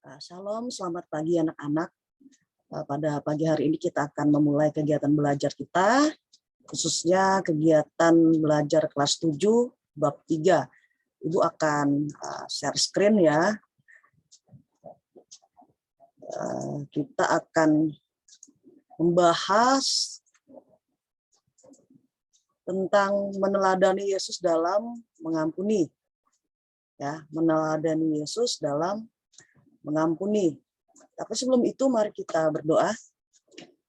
Shalom, selamat pagi anak-anak. Pada pagi hari ini kita akan memulai kegiatan belajar kita, khususnya kegiatan belajar kelas 7, bab 3. Ibu akan share screen ya. Kita akan membahas tentang meneladani Yesus dalam mengampuni. Ya, meneladani Yesus dalam mengampuni. Tapi sebelum itu mari kita berdoa.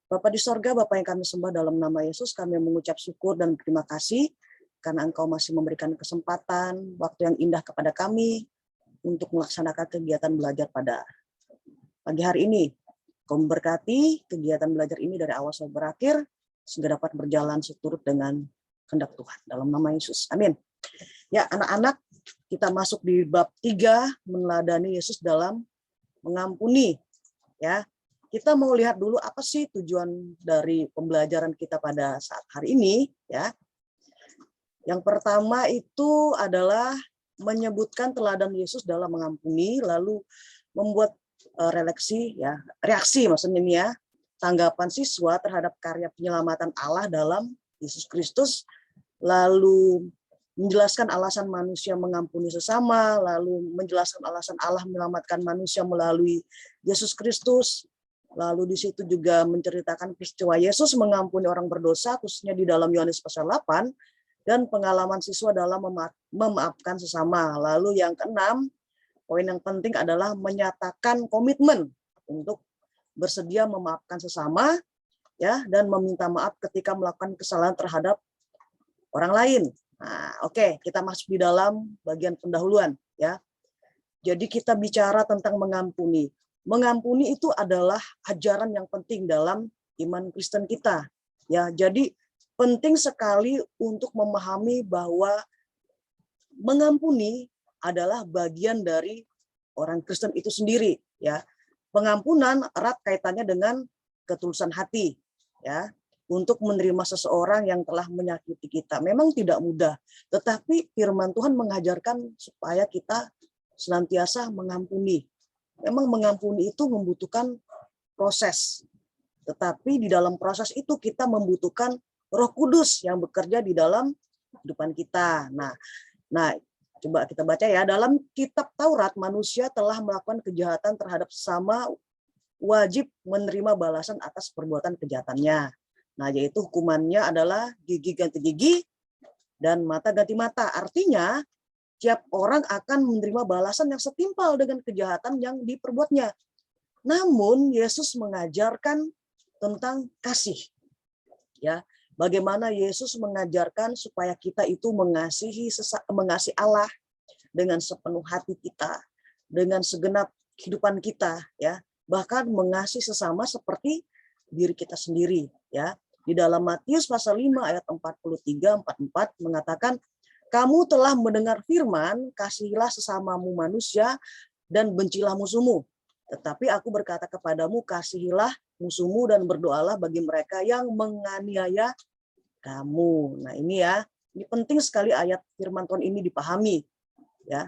Bapa di sorga, Bapa yang kami sembah, dalam nama Yesus kami mengucap syukur dan terima kasih karena Engkau masih memberikan kesempatan, waktu yang indah kepada kami untuk melaksanakan kegiatan belajar pada pagi hari ini. Kau memberkati kegiatan belajar ini dari awal sampai berakhir sehingga dapat berjalan seturut dengan kehendak Tuhan. Dalam nama Yesus. Amin. Ya, anak-anak, kita masuk di bab 3, meneladani Yesus dalam mengampuni. Ya, kita mau lihat dulu apa sih tujuan dari pembelajaran kita pada saat hari ini. Ya, yang pertama itu adalah menyebutkan teladan Yesus dalam mengampuni, lalu membuat reaksi maksudnya ini ya, tanggapan siswa terhadap karya penyelamatan Allah dalam Yesus Kristus, lalu menjelaskan alasan manusia mengampuni sesama, lalu menjelaskan alasan Allah menyelamatkan manusia melalui Yesus Kristus. Lalu di situ juga menceritakan peristiwa Yesus mengampuni orang berdosa, khususnya di dalam Yohanes pasal 8, dan pengalaman siswa dalam memaafkan sesama. Lalu yang keenam, poin yang penting adalah menyatakan komitmen untuk bersedia memaafkan sesama, ya, dan meminta maaf ketika melakukan kesalahan terhadap orang lain. Nah, oke, kita masuk di dalam bagian pendahuluan ya. Jadi kita bicara tentang mengampuni. Mengampuni itu adalah ajaran yang penting dalam iman Kristen kita. Ya, jadi penting sekali untuk memahami bahwa mengampuni adalah bagian dari orang Kristen itu sendiri ya. Pengampunan erat kaitannya dengan ketulusan hati ya. Untuk menerima seseorang yang telah menyakiti kita. Memang tidak mudah, tetapi firman Tuhan mengajarkan supaya kita senantiasa mengampuni. Memang mengampuni itu membutuhkan proses, tetapi di dalam proses itu kita membutuhkan Roh Kudus yang bekerja di dalam kehidupan kita. Nah, coba kita baca ya, dalam kitab Taurat manusia telah melakukan kejahatan terhadap sesama, wajib menerima balasan atas perbuatan kejahatannya. Nah, yaitu hukumannya adalah gigi ganti gigi dan mata ganti mata. Artinya, tiap orang akan menerima balasan yang setimpal dengan kejahatan yang diperbuatnya. Namun, Yesus mengajarkan tentang kasih. Ya, bagaimana Yesus mengajarkan supaya kita itu mengasihi Allah dengan sepenuh hati kita, dengan segenap kehidupan kita, ya. Bahkan mengasihi sesama seperti diri kita sendiri, ya. Di dalam Matius pasal 5 ayat 43-44 mengatakan, kamu telah mendengar firman, kasihilah sesamamu manusia dan bencilah musuhmu. Tetapi aku berkata kepadamu, kasihilah musuhmu dan berdoalah bagi mereka yang menganiaya kamu. Nah ini ya, ini penting sekali ayat firman Tuhan ini dipahami. Ya.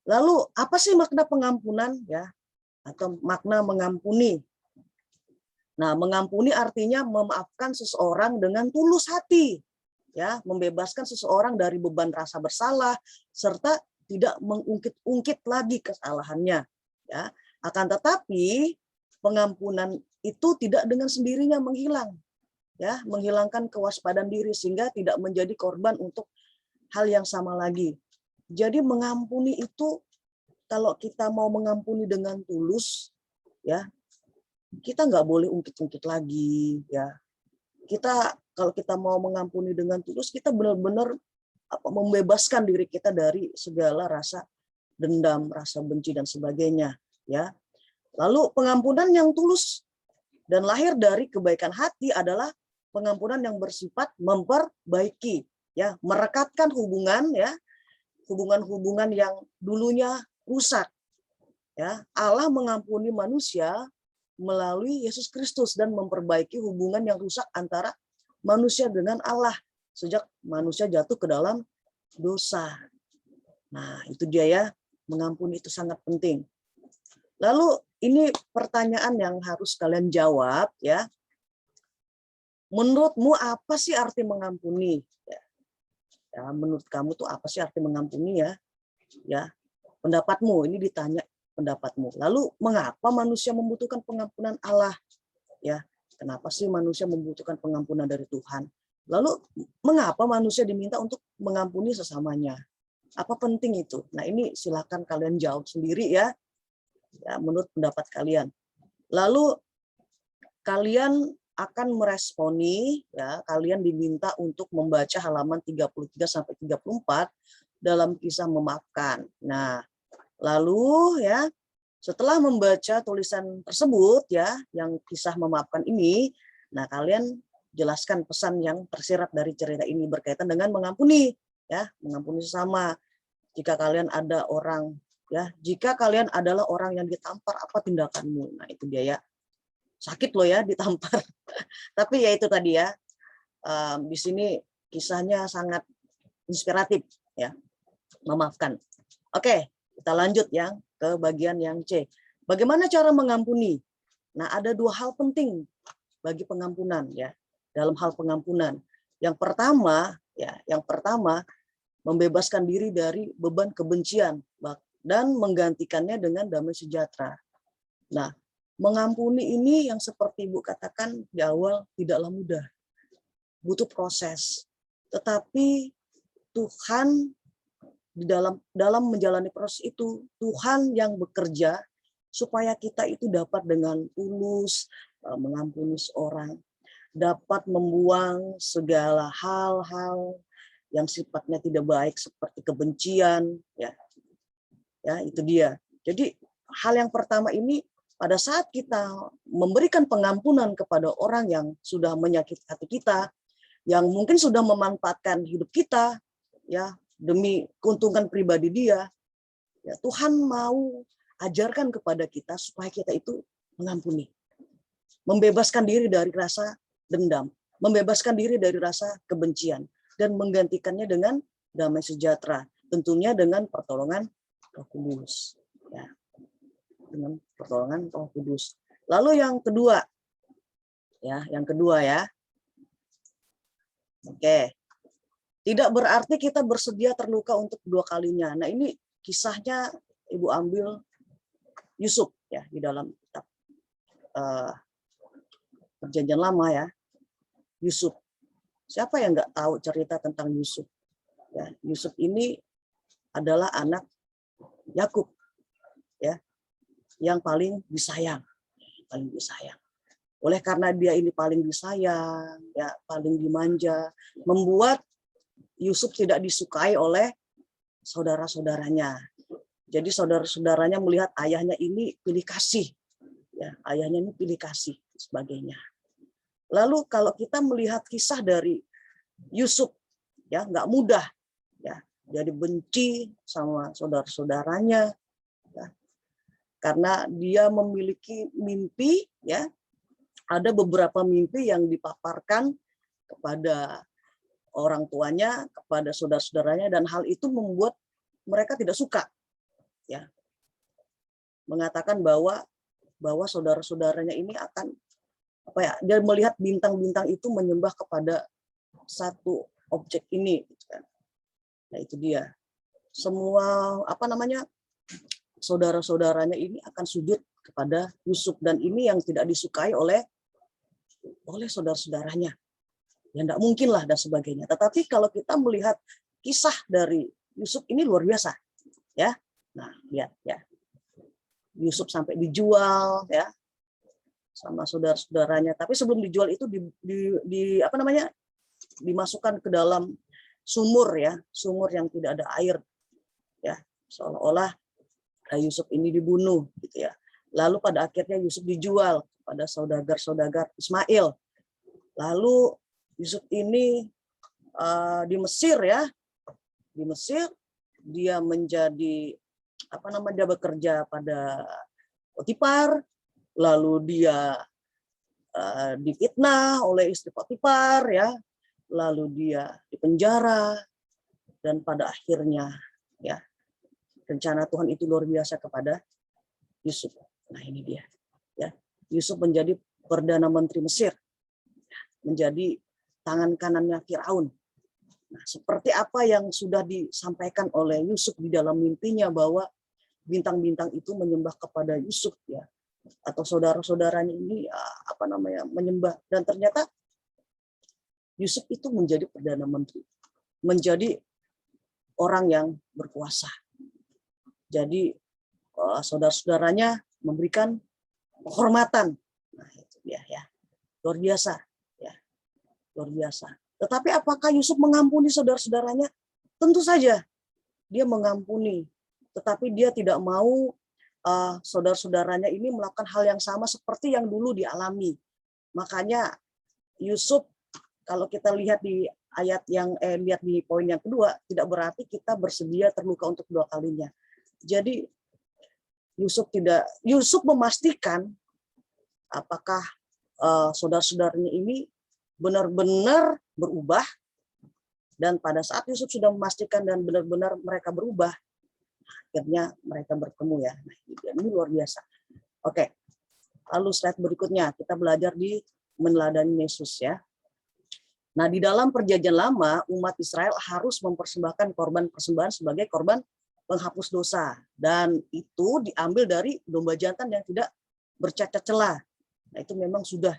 Lalu apa sih makna pengampunan ya? Atau makna mengampuni? Nah, mengampuni artinya memaafkan seseorang dengan tulus hati, ya, membebaskan seseorang dari beban rasa bersalah serta tidak mengungkit-ungkit lagi kesalahannya, ya. Akan tetapi pengampunan itu tidak dengan sendirinya menghilang, ya, menghilangkan kewaspadaan diri sehingga tidak menjadi korban untuk hal yang sama lagi. Jadi mengampuni itu, kalau kita mau mengampuni dengan tulus, ya, kita nggak boleh ungkit-ungkit lagi, ya. Kalau kita mau mengampuni dengan tulus, kita benar-benar membebaskan diri kita dari segala rasa dendam, rasa benci dan sebagainya, ya. Lalu pengampunan yang tulus dan lahir dari kebaikan hati adalah pengampunan yang bersifat memperbaiki, ya, merekatkan hubungan, ya, hubungan-hubungan yang dulunya rusak, ya. Allah mengampuni manusia melalui Yesus Kristus dan memperbaiki hubungan yang rusak antara manusia dengan Allah sejak manusia jatuh ke dalam dosa. Nah, itu dia ya, mengampuni itu sangat penting. Lalu ini pertanyaan yang harus kalian jawab ya. Menurutmu apa sih arti mengampuni? Ya, menurut kamu tuh apa sih arti mengampuni ya? Ya, pendapatmu ini ditanya pendapatmu. Lalu mengapa manusia membutuhkan pengampunan Allah? Ya, kenapa sih manusia membutuhkan pengampunan dari Tuhan? Lalu mengapa manusia diminta untuk mengampuni sesamanya? Apa penting itu? Nah, ini silakan kalian jawab sendiri ya. Ya, menurut pendapat kalian. Lalu kalian akan meresponi ya, kalian diminta untuk membaca halaman 33 sampai 34 dalam kisah memaafkan. Nah, lalu ya setelah membaca tulisan tersebut ya, yang kisah memaafkan ini, nah kalian jelaskan pesan yang tersirat dari cerita ini berkaitan dengan mengampuni ya, mengampuni sesama. Jika kalian ada orang ya, jika kalian adalah orang yang ditampar, apa tindakanmu? Nah, itu dia ya. Sakit loh ya ditampar. Tapi ya itu tadi ya, di sini kisahnya sangat inspiratif ya, memaafkan. Oke, kita lanjut ya ke bagian yang C. Bagaimana cara mengampuni? Nah, ada dua hal penting bagi pengampunan ya, dalam hal pengampunan. Yang pertama membebaskan diri dari beban kebencian dan menggantikannya dengan damai sejahtera. Nah, mengampuni ini yang seperti Ibu katakan di awal tidaklah mudah. Butuh proses. Tetapi Tuhan di dalam menjalani proses itu, Tuhan yang bekerja supaya kita itu dapat dengan tulus mengampuni seorang, dapat membuang segala hal-hal yang sifatnya tidak baik seperti kebencian ya. Ya, itu dia. Jadi hal yang pertama ini, pada saat kita memberikan pengampunan kepada orang yang sudah menyakiti hati kita, yang mungkin sudah memanfaatkan hidup kita, ya demi keuntungan pribadi dia, ya Tuhan mau ajarkan kepada kita supaya kita itu mengampuni, membebaskan diri dari rasa dendam, membebaskan diri dari rasa kebencian, dan menggantikannya dengan damai sejahtera, tentunya dengan pertolongan Roh Kudus. Ya. Dengan pertolongan Roh Kudus. Lalu yang kedua ya. Oke. Tidak berarti kita bersedia terluka untuk kedua kalinya. Nah, ini kisahnya Ibu ambil Yusuf ya di dalam kitab Perjanjian Lama ya. Yusuf. Siapa yang nggak tahu cerita tentang Yusuf? Ya, Yusuf ini adalah anak Yakub ya, yang paling disayang. Oleh karena dia ini paling disayang, ya, paling dimanja, membuat Yusuf tidak disukai oleh saudara-saudaranya. Jadi saudara-saudaranya melihat ayahnya ini pilih kasih, ya, ayahnya ini pilih kasih sebagainya. Lalu kalau kita melihat kisah dari Yusuf, ya nggak mudah, ya, dia dibenci sama saudara-saudaranya, ya, karena dia memiliki mimpi, ya. Ada beberapa mimpi yang dipaparkan kepada orang tuanya, kepada saudara-saudaranya, dan hal itu membuat mereka tidak suka, ya, mengatakan bahwa saudara-saudaranya ini akan apa ya, dia melihat bintang-bintang itu menyembah kepada satu objek ini, gitu kan. Nah, itu dia. Semua saudara-saudaranya ini akan sujud kepada Yusuf, dan ini yang tidak disukai oleh saudara-saudaranya. Ya enggak mungkin lah dan sebagainya. Tetapi kalau kita melihat kisah dari Yusuf ini luar biasa, ya. Nah, lihat ya. Yusuf sampai dijual ya sama saudara-saudaranya. Tapi sebelum dijual itu dimasukkan ke dalam sumur ya, sumur yang tidak ada air ya. Seolah-olah Yusuf ini dibunuh gitu ya. Lalu pada akhirnya Yusuf dijual pada saudagar-saudagar Ismail. Lalu Yusuf ini di Mesir ya, di Mesir dia menjadi dia bekerja pada Potifar, lalu dia difitnah oleh istri Potifar ya, lalu dia dipenjara, dan pada akhirnya ya rencana Tuhan itu luar biasa kepada Yusuf. Nah ini dia. Ya, Yusuf menjadi Perdana Menteri Mesir, menjadi tangan kanannya Firaun. Nah, seperti apa yang sudah disampaikan oleh Yusuf di dalam mimpinya bahwa bintang-bintang itu menyembah kepada Yusuf ya, atau saudara-saudaranya ini menyembah, dan ternyata Yusuf itu menjadi Perdana Menteri, menjadi orang yang berkuasa. Jadi saudara-saudaranya memberikan penghormatan. Nah, itu dia ya. Luar biasa ya. Luar biasa. Tetapi apakah Yusuf mengampuni saudara-saudaranya? Tentu saja dia mengampuni, tetapi dia tidak mau saudara-saudaranya ini melakukan hal yang sama seperti yang dulu dialami. Makanya Yusuf, kalau kita lihat di ayat yang lihat di poin yang kedua, tidak berarti kita bersedia terluka untuk kedua kalinya. Jadi Yusuf memastikan apakah saudara-saudaranya ini benar-benar berubah, dan pada saat Yusuf sudah memastikan dan benar-benar mereka berubah, akhirnya mereka bertemu ya. Nah, ini luar biasa. Oke, lalu slide berikutnya kita belajar di meneladani Yesus ya. Nah, di dalam Perjanjian Lama, umat Israel harus mempersembahkan korban persembahan sebagai korban penghapus dosa, dan itu diambil dari domba jantan yang tidak bercacat celah. Nah, itu memang sudah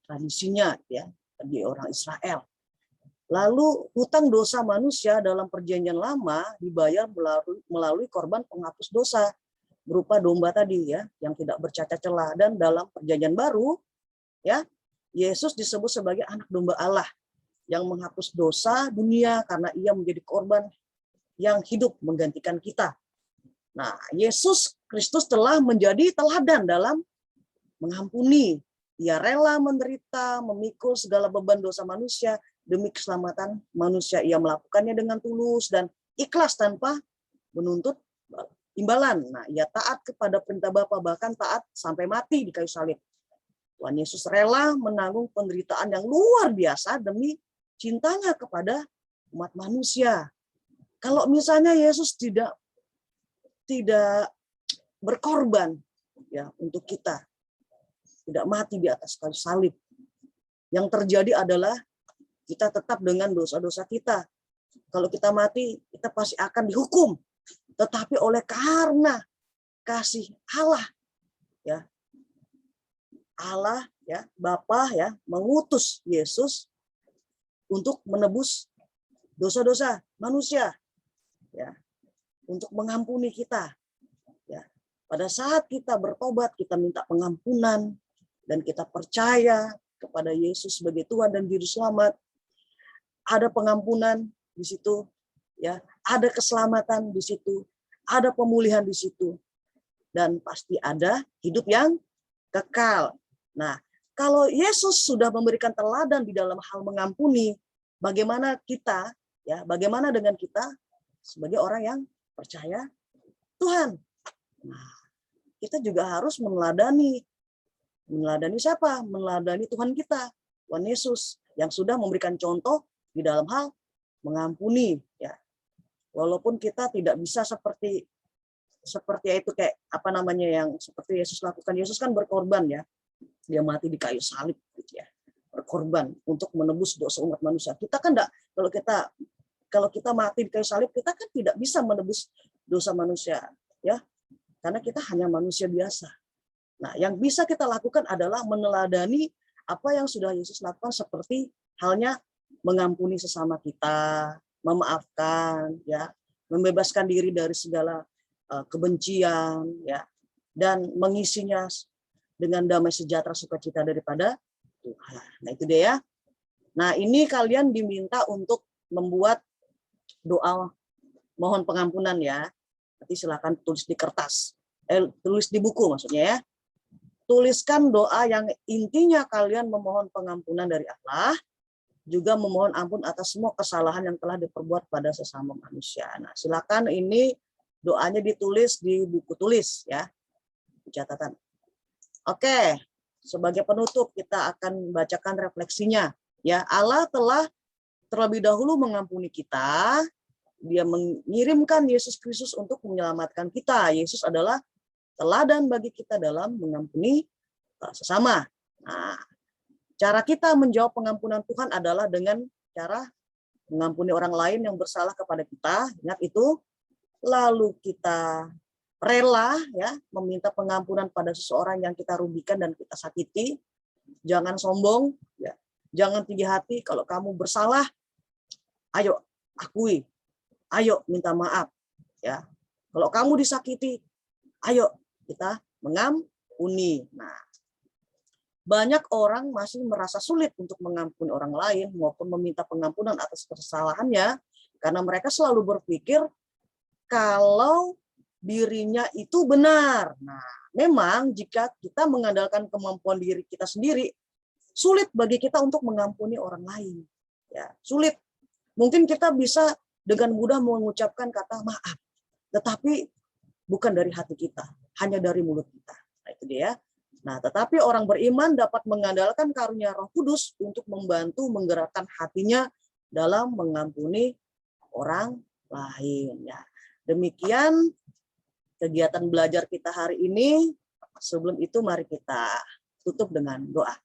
tradisinya ya bagi orang Israel. Lalu hutang dosa manusia dalam Perjanjian Lama dibayar melalui korban penghapus dosa berupa domba tadi ya yang tidak bercacat celah, dan dalam Perjanjian Baru ya Yesus disebut sebagai anak domba Allah yang menghapus dosa dunia karena ia menjadi korban yang hidup menggantikan kita. Nah, Yesus Kristus telah menjadi teladan dalam mengampuni. Ia rela menderita, memikul segala beban dosa manusia demi keselamatan manusia. Ia melakukannya dengan tulus dan ikhlas tanpa menuntut imbalan. Nah, ia taat kepada perintah Bapa, bahkan taat sampai mati di kayu salib. Tuhan Yesus rela menanggung penderitaan yang luar biasa demi cintanya kepada umat manusia. Kalau misalnya Yesus tidak berkorban ya untuk kita, tidak mati di atas kayu salib, yang terjadi adalah kita tetap dengan dosa-dosa kita. Kalau kita mati, kita pasti akan dihukum. Tetapi oleh karena kasih Allah ya, Allah ya, Bapa ya, mengutus Yesus untuk menebus dosa-dosa manusia ya, untuk mengampuni kita ya. Pada saat kita bertobat, kita minta pengampunan dan kita percaya kepada Yesus sebagai Tuhan dan Juru Selamat, ada pengampunan di situ ya, ada keselamatan di situ, ada pemulihan di situ, dan pasti ada hidup yang kekal. Nah, kalau Yesus sudah memberikan teladan di dalam hal mengampuni, bagaimana kita ya, bagaimana dengan kita sebagai orang yang percaya Tuhan? Nah, kita juga harus meneladani siapa? Meneladani Tuhan kita, Tuhan Yesus, yang sudah memberikan contoh di dalam hal mengampuni ya. Walaupun kita tidak bisa seperti itu kayak yang seperti Yesus lakukan. Yesus kan berkorban ya. Dia mati di kayu salib gitu ya. Berkorban untuk menebus dosa umat manusia. Kita kan enggak, kalau kita mati di kayu salib, kita kan tidak bisa menebus dosa manusia ya. Karena kita hanya manusia biasa. Nah, yang bisa kita lakukan adalah meneladani apa yang sudah Yesus lakukan, seperti halnya mengampuni sesama kita, memaafkan, ya, membebaskan diri dari segala kebencian, ya, dan mengisinya dengan damai sejahtera sukacita daripada Tuhan. Nah, itu dia ya. Nah, ini kalian diminta untuk membuat doa mohon pengampunan ya. Nanti silakan tulis di kertas, tulis di buku maksudnya ya. Tuliskan doa yang intinya kalian memohon pengampunan dari Allah, juga memohon ampun atas semua kesalahan yang telah diperbuat pada sesama manusia. Nah, silakan ini doanya ditulis di buku tulis ya, catatan. Oke, sebagai penutup kita akan bacakan refleksinya. Ya, Allah telah terlebih dahulu mengampuni kita Dia mengirimkan Yesus Kristus untuk menyelamatkan kita. Yesus adalah teladan bagi kita dalam mengampuni sesama. Nah, cara kita menjawab pengampunan Tuhan adalah dengan cara mengampuni orang lain yang bersalah kepada kita. Ingat itu. Lalu kita rela ya meminta pengampunan pada seseorang yang kita rugikan dan kita sakiti. Jangan sombong, ya. Jangan tinggi hati. Kalau kamu bersalah, ayo akui, ayo minta maaf. Ya, kalau kamu disakiti, ayo kita mengampuni. Nah, banyak orang masih merasa sulit untuk mengampuni orang lain maupun meminta pengampunan atas kesalahannya karena mereka selalu berpikir kalau dirinya itu benar. Nah, memang jika kita mengandalkan kemampuan diri kita sendiri, sulit bagi kita untuk mengampuni orang lain. Ya, sulit. Mungkin kita bisa dengan mudah mengucapkan kata maaf, tetapi bukan dari hati kita, hanya dari mulut kita. Nah, itu dia. Nah, tetapi orang beriman dapat mengandalkan karunia Roh Kudus untuk membantu menggerakkan hatinya dalam mengampuni orang lain. Ya. Demikian kegiatan belajar kita hari ini. Sebelum itu mari kita tutup dengan doa.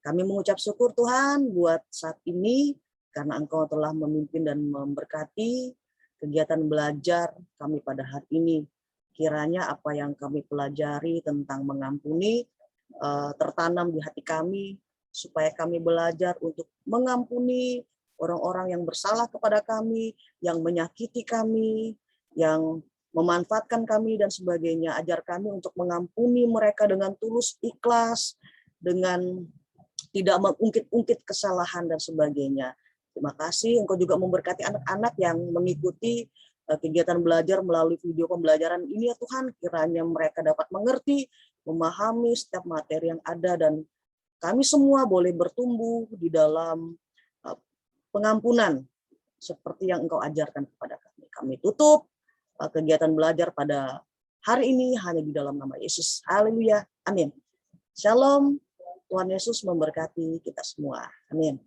Kami mengucap syukur Tuhan buat saat ini karena Engkau telah memimpin dan memberkati kegiatan belajar kami pada hari ini. Kiranya apa yang kami pelajari tentang mengampuni tertanam di hati kami supaya kami belajar untuk mengampuni orang-orang yang bersalah kepada kami, yang menyakiti kami, yang memanfaatkan kami dan sebagainya. Ajar kami untuk mengampuni mereka dengan tulus, ikhlas, dengan tidak mengungkit-ungkit kesalahan dan sebagainya. Terima kasih. Engkau juga memberkati anak-anak yang mengikuti kegiatan belajar melalui video pembelajaran ini ya Tuhan. Kiranya mereka dapat mengerti, memahami setiap materi yang ada dan kami semua boleh bertumbuh di dalam pengampunan seperti yang Engkau ajarkan kepada kami. Kami tutup kegiatan belajar pada hari ini hanya di dalam nama Yesus. Haleluya. Amin. Shalom. Tuhan Yesus memberkati kita semua. Amin.